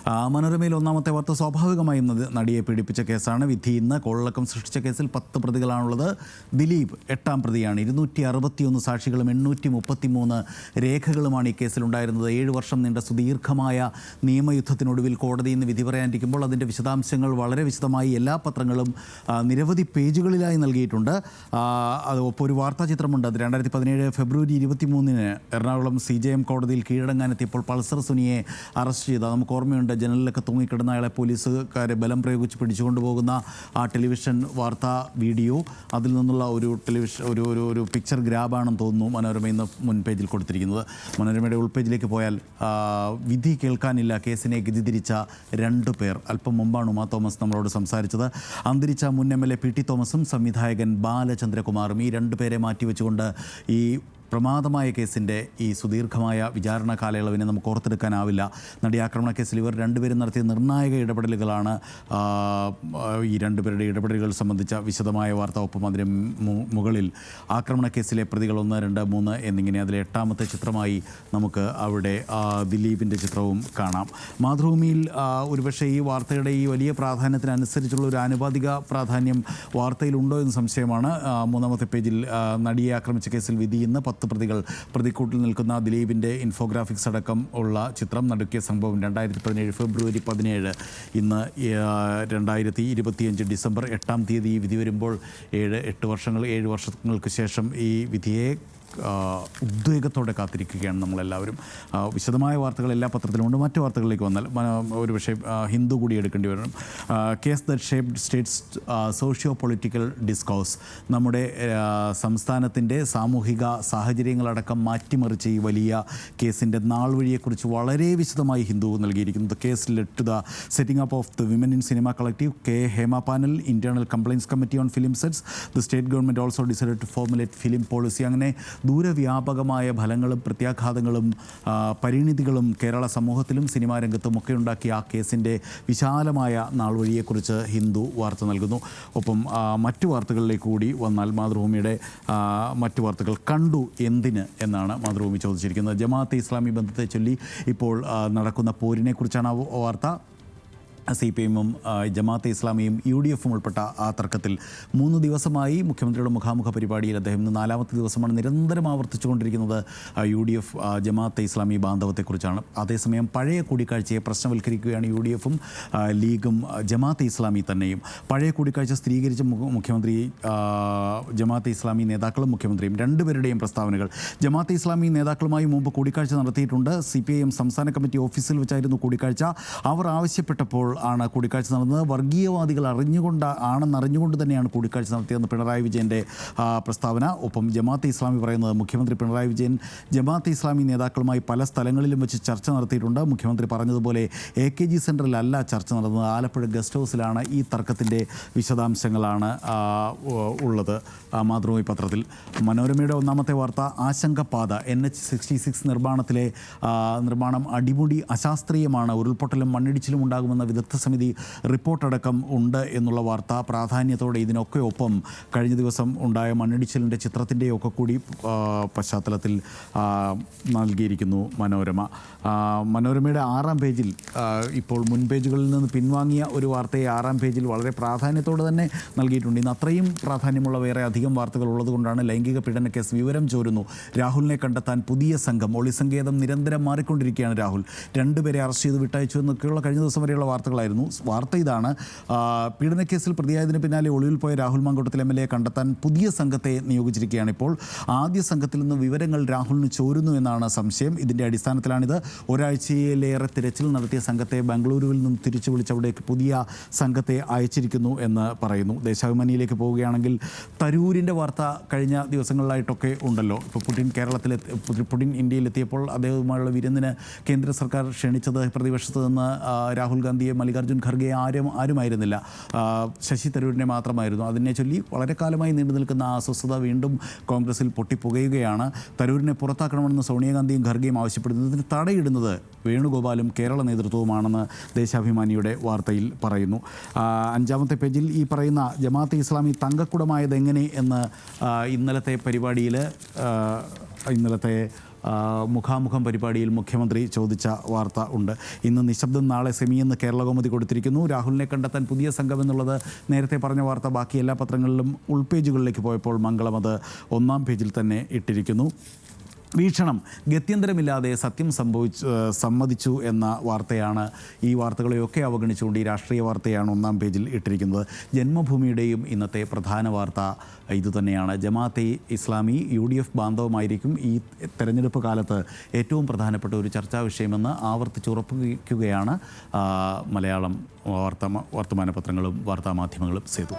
മനോരമയിൽ ഒന്നാമത്തെ വാർത്ത സ്വാഭാവികമായും നടിയെ പീഡിപ്പിച്ച കേസാണ്. വിധി ഇന്ന്. കോളിളക്കം സൃഷ്ടിച്ച കേസിൽ 10 പ്രതികളാണുള്ളത്. ദിലീപ് 8ാം പ്രതിയാണ്. 261 സാക്ഷികളും 833 രേഖകളുമാണ് ഈ കേസിലുണ്ടായിരുന്നത്. 7 വർഷം നീണ്ട സുദീർഘമായ നിയമയുദ്ധത്തിനൊടുവിൽ കോടതി ഇന്ന് വിധി പറയാനിരിക്കുമ്പോൾ അതിൻ്റെ വിശദാംശങ്ങൾ വളരെ വിശദമായി എല്ലാ പത്രങ്ങളും നിരവധി പേജുകളിലായി നൽകിയിട്ടുണ്ട്. ഒപ്പം ഒരു വാർത്താ ചിത്രമുണ്ട്. അത് 2017 ഫെബ്രുവരി 23-ന് എറണാകുളം CJM കോടതിയിൽ കീഴടങ്ങാനെത്തിയപ്പോൾ പൾസർ സുനിയെ അറസ്റ്റ് ചെയ്ത നമുക്ക് ഓർമ്മയുണ്ട്. ജനലിലൊക്കെ തൂങ്ങിക്കിടന്ന അയാളെ പോലീസുകാരെ ബലം പ്രയോഗിച്ച് പിടിച്ചുകൊണ്ടുപോകുന്ന ആ ടെലിവിഷൻ വാർത്താ വീഡിയോ, അതിൽ നിന്നുള്ള ഒരു പിക്ചർ ഗ്രാബാണെന്ന് തോന്നുന്നു മനോരമ ഇന്ന് മുൻ പേജിൽ കൊടുത്തിരിക്കുന്നത്. മനോരമയുടെ ഉൾപേജിലേക്ക് പോയാൽ വിധി കേൾക്കാനില്ല, കേസിനെ ഗതിതിരിച്ച 2 പേർ. അല്പം മുമ്പാണ് ഉമാ തോമസ് നമ്മളോട് സംസാരിച്ചത്. അന്തരിച്ച മുൻ MLA PT തോമസും സംവിധായകൻ ബാലചന്ദ്രകുമാറും. ഈ 2 പേരെ മാറ്റിവെച്ചുകൊണ്ട് ഈ പ്രമാദമായ കേസിൻ്റെ ഈ സുദീർഘമായ വിചാരണ കാലയളവിനെ നമുക്ക് ഓർത്തെടുക്കാനാവില്ല. നടിയാക്രമണ കേസിൽ ഇവർ 2 പേരും നടത്തിയ നിർണായക ഇടപെടലുകളാണ്. ഈ 2 പേരുടെ ഇടപെടലുകൾ സംബന്ധിച്ച വിശദമായ വാർത്ത. ഒപ്പം അതിന് മുകളിൽ ആക്രമണ കേസിലെ പ്രതികൾ 1, 2, 3 എന്നിങ്ങനെ അതിലെ 8ാമത്തെ ചിത്രമായി നമുക്ക് അവിടെ ദിലീപിൻ്റെ ചിത്രവും കാണാം. മാതൃഭൂമിയിൽ ഒരുപക്ഷെ ഈ വാർത്തയുടെ ഈ വലിയ പ്രാധാന്യത്തിനനുസരിച്ചുള്ള ഒരു ആനുപാതിക പ്രാധാന്യം വാർത്തയിലുണ്ടോ എന്ന് സംശയമാണ്. 3ാമത്തെ പേജിൽ നടിയെ ആക്രമിച്ച കേസിൽ വിധി ഇന്ന്. 10 പ്രതികൾ. പ്രതിക്കൂട്ടിൽ നിൽക്കുന്ന ദിലീപിൻ്റെ ഇൻഫോഗ്രാഫിക്സ് അടക്കം ഉള്ള ചിത്രം. നടുക്കിയ സംഭവം 2017 ഫെബ്രുവരി 17. ഇന്ന് 2025 ഡിസംബർ 8-ാം തീയതി ഈ വിധി വരുമ്പോൾ 7 വർഷങ്ങൾക്ക് ശേഷം ഈ വിധിയെ ഉദ്വേഗത്തോടെ കാത്തിരിക്കുകയാണ് നമ്മളെല്ലാവരും. വിശദമായ വാർത്തകൾ എല്ലാ പത്രത്തിലുമുണ്ട്. മറ്റു വാർത്തകളിലേക്ക് വന്നാൽ ഒരുപക്ഷെ ഹിന്ദു കൂടി എടുക്കേണ്ടി വരണം. Case that shaped States socio political discourse. നമ്മുടെ സംസ്ഥാനത്തിൻ്റെ സാമൂഹിക സാഹചര്യങ്ങളടക്കം മാറ്റിമറിച്ച ഈ വലിയ കേസിൻ്റെ നാൾ വഴിയെക്കുറിച്ച് വളരെ വിശദമായി ഹിന്ദു നൽകിയിരിക്കുന്നത്. Case led to the setting up of the women in cinema collective, Hema panel, internal compliance committee on film sets. The state government also decided to formulate film policy. അങ്ങനെ ദൂരവ്യാപകമായ ഫലങ്ങളും പ്രത്യാഘാതങ്ങളും പരിണിതികളും കേരള സമൂഹത്തിലും സിനിമാ രംഗത്തും ഒക്കെ ഉണ്ടാക്കിയ ആ കേസിൻ്റെ വിശാലമായ നാൾ വഴിയെക്കുറിച്ച് ഹിന്ദു വാർത്ത നൽകുന്നു. ഒപ്പം മറ്റു വാർത്തകളിലേക്ക് കൂടി വന്നാൽ മാതൃഭൂമിയുടെ മറ്റു വാർത്തകൾ കണ്ടു എന്തിന് എന്നാണ് മാതൃഭൂമി ചോദിച്ചിരിക്കുന്നത്. ജമാഅത്തെ ഇസ്ലാമി ബന്ധത്തെ ചൊല്ലി ഇപ്പോൾ നടക്കുന്ന പോരിനെക്കുറിച്ചാണ് ആ വാർത്ത. CPM-ഉം ജമാഅത്തെ ഇസ്ലാമിയും UDF-ഉം ഉൾപ്പെട്ട ആ തർക്കത്തിൽ 3 ദിവസമായി മുഖ്യമന്ത്രിയുടെ മുഖാമുഖ പരിപാടിയിൽ അദ്ദേഹം 4ാമത്തെ ദിവസമാണ് നിരന്തരം ആവർത്തിച്ചുകൊണ്ടിരിക്കുന്നത് UDF ജമാഅത്തെ ഇസ്ലാമി ബാന്ധവത്തെക്കുറിച്ചാണ്. അതേസമയം പഴയ കൂടിക്കാഴ്ചയെ പ്രശ്നവൽക്കരിക്കുകയാണ് UDF-ഉം ലീഗും ജമാഅത്തെ ഇസ്ലാമി തന്നെയും. പഴയ കൂടിക്കാഴ്ച സ്ഥിരീകരിച്ച മുഖ്യമന്ത്രി ജമാഅത്തെ ഇസ്ലാമി നേതാക്കളും മുഖ്യമന്ത്രിയും 2 പേരുടെയും പ്രസ്താവനകൾ. ജമാഅത്തെ ഇസ്ലാമി നേതാക്കളുമായി മുമ്പ് കൂടിക്കാഴ്ച നടത്തിയിട്ടുണ്ട്. CPIM സംസ്ഥാന കമ്മിറ്റി ഓഫീസിൽ വെച്ചായിരുന്നു കൂടിക്കാഴ്ച. അവർ ആവശ്യപ്പെട്ടപ്പോൾ ആണ് കൂടിക്കാഴ്ച നടന്നത്. വർഗീയവാദികൾ അറിഞ്ഞുകൊണ്ട് തന്നെയാണ് കൂടിക്കാഴ്ച നടത്തിയതെന്ന് പിണറായി വിജയൻ്റെ പ്രസ്താവന. ഒപ്പം ജമാഅത്തെ ഇസ്ലാമി പറയുന്നത് മുഖ്യമന്ത്രി പിണറായി വിജയൻ ജമാഅത്തെ ഇസ്ലാമി നേതാക്കളുമായി പല സ്ഥലങ്ങളിലും വെച്ച് ചർച്ച നടത്തിയിട്ടുണ്ട്. മുഖ്യമന്ത്രി പറഞ്ഞതുപോലെ AKG സെൻറ്ററിലല്ല ചർച്ച നടന്നത്, ആലപ്പുഴ ഗസ്റ്റ് ഹൗസിലാണ്. ഈ തർക്കത്തിൻ്റെ വിശദാംശങ്ങളാണ് ഉള്ളത് മാതൃഭൂമി പത്രത്തിൽ. മനോരമയുടെ ഒന്നാമത്തെ വാർത്ത ആശങ്കപ്പാത. NH-66 നിർമ്മാണം അടിമുടി അശാസ്ത്രീയമാണ്, ഉരുൾപൊട്ടലും മണ്ണിടിച്ചിലും ഉണ്ടാകുമെന്ന വിദഗ്ധ സമിതി റിപ്പോർട്ടടക്കം ഉണ്ട് എന്നുള്ള വാർത്ത പ്രാധാന്യത്തോടെ ഇതിനൊക്കെ ഒപ്പം കഴിഞ്ഞ ദിവസം ഉണ്ടായ മണ്ണിടിച്ചിലിൻ്റെ ചിത്രത്തിൻ്റെയൊക്കെ കൂടി പശ്ചാത്തലത്തിൽ നൽകിയിരിക്കുന്നു മനോരമ. മനോരമയുടെ 6-ാം പേജിൽ ഇപ്പോൾ മുൻ പേജുകളിൽ നിന്ന് പിൻവാങ്ങിയ ഒരു വാർത്തയെ 6-ാം പേജിൽ വളരെ പ്രാധാന്യത്തോടെ തന്നെ നൽകിയിട്ടുണ്ട്. ഇന്ന് അത്രയും പ്രാധാന്യമുള്ള വേറെ അധികം വാർത്തകൾ ഉള്ളതുകൊണ്ടാണ്. ലൈംഗിക പീഡന കേസ് വിവരം ചോരുന്നു. രാഹുലിനെ കണ്ടെത്താൻ പുതിയ സംഘം. ഒളിസങ്കേതം നിരന്തരം മാറിക്കൊണ്ടിരിക്കുകയാണ് രാഹുൽ. 2 പേരെ അറസ്റ്റ് ചെയ്ത് വിട്ടയച്ചു എന്നൊക്കെയുള്ള കഴിഞ്ഞ ദിവസം വരെയുള്ള വാർത്തകളായിരുന്നു. വാർത്ത ഇതാണ്: പീഡനക്കേസിൽ പ്രതിയായതിന് പിന്നാലെ ഒളിവിൽ പോയ രാഹുൽ മാങ്കൂട്ടത്തിൽ MLA കണ്ടെത്താൻ പുതിയ സംഘത്തെ നിയോഗിച്ചിരിക്കുകയാണ്. ഇപ്പോൾ ആദ്യ സംഘത്തിൽ നിന്ന് വിവരങ്ങൾ രാഹുലിന് ചോരുന്നു എന്നാണ് സംശയം. ഇതിൻ്റെ അടിസ്ഥാനത്തിലാണിത്. ഒരാഴ്ചയിലേറെ തിരച്ചിൽ നടത്തിയ സംഘത്തെ ബംഗളൂരുവിൽ നിന്നും തിരിച്ചു വിളിച്ച് അവിടേക്ക് പുതിയ സംഘത്തെ അയച്ചിരിക്കുന്നു എന്ന് പറയുന്നു. ദേശാഭിമാനിയിലേക്ക് പോവുകയാണെങ്കിൽ തരൂരിൻ്റെ വാർത്ത കഴിഞ്ഞ ദിവസങ്ങളിലായിട്ടൊക്കെ ഉണ്ടല്ലോ. ഇപ്പോൾ പുടിൻ ഇന്ത്യയിലെത്തിയപ്പോൾ അദ്ദേഹവുമായുള്ള വിരുന്നിന് കേന്ദ്ര സർക്കാർ ക്ഷണിച്ചത് പ്രതിപക്ഷത്ത് നിന്ന് രാഹുൽ ഗാന്ധിയെ, മല്ലികാർജ്ജുൻ ഖർഗെ ആരുമായിരുന്നില്ല, ശശി തരൂരിനെ മാത്രമായിരുന്നു. അതിനെ ചൊല്ലി വളരെ കാലമായി നീണ്ടു നിൽക്കുന്ന ആ അസ്വസ്ഥത വീണ്ടും കോൺഗ്രസിൽ പൊട്ടിപ്പുകയുകയാണ്. തരൂരിനെ പുറത്താക്കണമെന്ന് സോണിയാഗാന്ധിയും ഖർഗെയും ആവശ്യപ്പെടുന്നതിന് തടയിടുന്നത് വേണുഗോപാലും കേരള നേതൃത്വവുമാണെന്ന് ദേശാഭിമാനിയുടെ വാർത്തയിൽ പറയുന്നു. 5-ാമത്തെ പേജിൽ ഈ പറയുന്ന ജമാഅത്തെ ഇസ്ലാമി തങ്കക്കുടമായത് എങ്ങനെ എന്ന് ഇന്നലത്തെ പരിപാടിയിൽ ഇന്നലത്തെ മുഖാമുഖം പരിപാടിയിൽ മുഖ്യമന്ത്രി ചോദിച്ച വാർത്ത ഉണ്ട്. ഇന്ന് നിശബ്ദം നാളെ സെമി എന്ന് കേരളകൗമുദി കൊടുത്തിരിക്കുന്നു. രാഹുലിനെ കണ്ടെത്താൻ പുതിയ സംഘം എന്നുള്ളത് നേരത്തെ പറഞ്ഞ വാർത്ത ബാക്കി എല്ലാ പത്രങ്ങളിലും ഉൾപേജുകളിലേക്ക് പോയപ്പോൾ മംഗളം അത് ഒന്നാം പേജിൽ തന്നെ ഇട്ടിരിക്കുന്നു. വീക്ഷണം ഗത്യന്തരമില്ലാതെ സത്യം സമ്മതിച്ചു എന്ന വാർത്തയാണ്. ഈ വാർത്തകളെയൊക്കെ അവഗണിച്ചുകൊണ്ട് ഈ രാഷ്ട്രീയ വാർത്തയാണ് ഒന്നാം പേജിൽ ഇട്ടിരിക്കുന്നത്. ജന്മഭൂമിയുടെയും ഇന്നത്തെ പ്രധാന വാർത്ത ഇതുതന്നെയാണ്. ജമാഅത്തെ ഇസ്ലാമി UDF ബാന്ധവമായിരിക്കും ഈ തെരഞ്ഞെടുപ്പ് കാലത്ത് ഏറ്റവും പ്രധാനപ്പെട്ട ഒരു ചർച്ചാ വിഷയമെന്ന് ആവർത്തിച്ചുറപ്പിക്കുകയാണ് മലയാളം വർത്തമാന പത്രങ്ങളും വാർത്താമാധ്യമങ്ങളും സേതു.